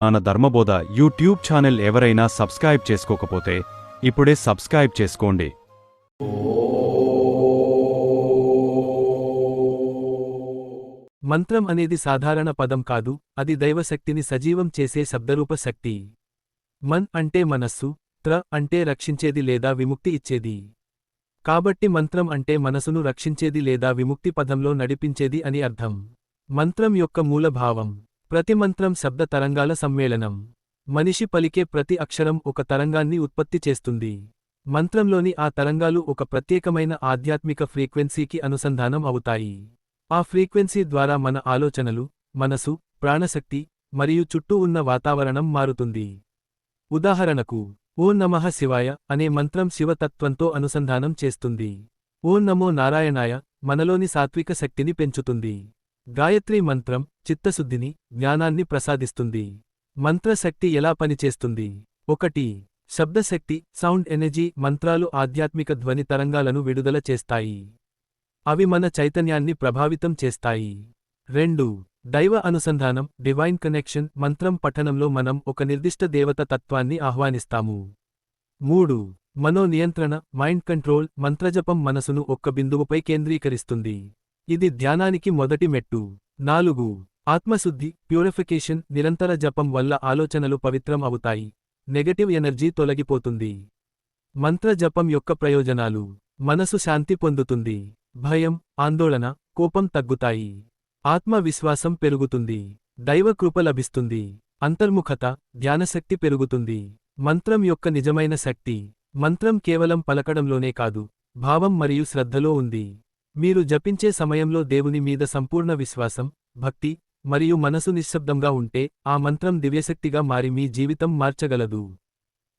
మన ధర్మబోధ YouTube channel ఎవరైనా subscribe చేసుకోకపోతే ఇప్పుడే సబ్స్క్రైబ్ చేసుకోండి. మంత్రం అనేది సాధారణ పదం కాదు, అది దైవశక్తిని సజీవం చేసే శబ్దరూప శక్తి. మన్ అంటే మనస్సు, త్ర అంటే రక్షించేది లేదా విముక్తి ఇచ్చేది. కాబట్టి మంత్రం అంటే మనసును రక్షించేది లేదా విముక్తి పదంలో నడిపించేది అని అర్థం. మంత్రం యొక్క మూలభావం. ప్రతి మంత్రం శబ్ద తరంగాల సమ్మేళనం. మనిషి పలికే ప్రతి అక్షరం ఒక తరంగాన్ని ఉత్పత్తి చేస్తుంది. మంత్రంలోని ఆ తరంగాలు ఒక ప్రత్యేకమైన ఆధ్యాత్మిక ఫ్రీక్వెన్సీకి అనుసంధానం అవుతాయి. ఆ ఫ్రీక్వెన్సీ ద్వారా మన ఆలోచనలు, మనసు, ప్రాణశక్తి, మరియు చుట్టూ ఉన్న వాతావరణం మారుతుంది. ఉదాహరణకు, ఓం నమః శివాయ అనే మంత్రం శివతత్వంతో అనుసంధానం చేస్తుంది. ఓం నమో నారాయణాయ మనలోని సాత్విక శక్తిని పెంచుతుంది. గాయత్రీ మంత్రం చిత్తశుద్ధిని, జ్ఞానాన్ని ప్రసాదిస్తుంది. మంత్రశక్తి ఎలా పనిచేస్తుంది? 1. శబ్దశక్తి సౌండ్ ఎనర్జీ. మంత్రాలు ఆధ్యాత్మిక ధ్వని తరంగాలను విడుదల చేస్తాయి. అవి మన చైతన్యాన్ని ప్రభావితం చేస్తాయి. 2. దైవ అనుసంధానం డివైన్ కనెక్షన్. మంత్రం పఠనంలో మనం ఒక నిర్దిష్ట దేవత తత్వాన్ని ఆహ్వానిస్తాము. 3. మనో నియంత్రణ మైండ్ కంట్రోల్. మంత్రజపం మనసును ఒక్క బిందువుపై కేంద్రీకరిస్తుంది. ఇది ధ్యానానికి మొదటి మెట్టు. 4. ఆత్మశుద్ధి ప్యూరిఫికేషన్. నిరంతర జపం వల్ల ఆలోచనలు పవిత్రం అవుతాయి, నెగటివ్ ఎనర్జీ తొలగిపోతుంది. మంత్ర జపం యొక్క ప్రయోజనాలు: మనసు శాంతి పొందుతుంది, భయం, ఆందోళన, కోపం తగ్గుతాయి, ఆత్మవిశ్వాసం పెరుగుతుంది, దైవ కృప లభిస్తుంది, అంతర్ముఖత, ధ్యానశక్తి పెరుగుతుంది. మంత్రం యొక్క నిజమైన శక్తి. మంత్రం కేవలం పలకడంలోనే కాదు, భావం మరియు శ్రద్ధలో ఉంది. మీరు జపించే సమయంలో దేవుని మీద సంపూర్ణ విశ్వాసం, భక్తి, మరియు మనసు నిశ్శబ్దంగా ఉంటే ఆ మంత్రం దివ్యశక్తిగా మారి మీ జీవితం మార్చగలదు.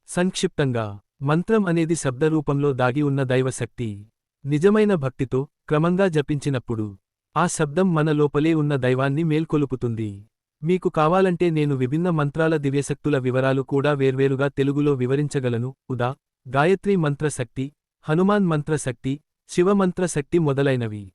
సంక్షిప్తంగా, మంత్రం అనేది శబ్దరూపంలో దాగి ఉన్న దైవశక్తి. నిజమైన భక్తితో, క్రమంగా జపించినప్పుడు, ఆ శబ్దం మన లోపలే ఉన్న దైవాన్ని మేల్కొలుపుతుంది. మీకు కావాలంటే నేను విభిన్న మంత్రాల దివ్యశక్తుల వివరాలు కూడా వేర్వేరుగా తెలుగులో వివరించగలను. ఉదా. గాయత్రీ మంత్రశక్తి, హనుమాన్ మంత్రశక్తి, శివ మంత్రశక్తి మొదలైనవి.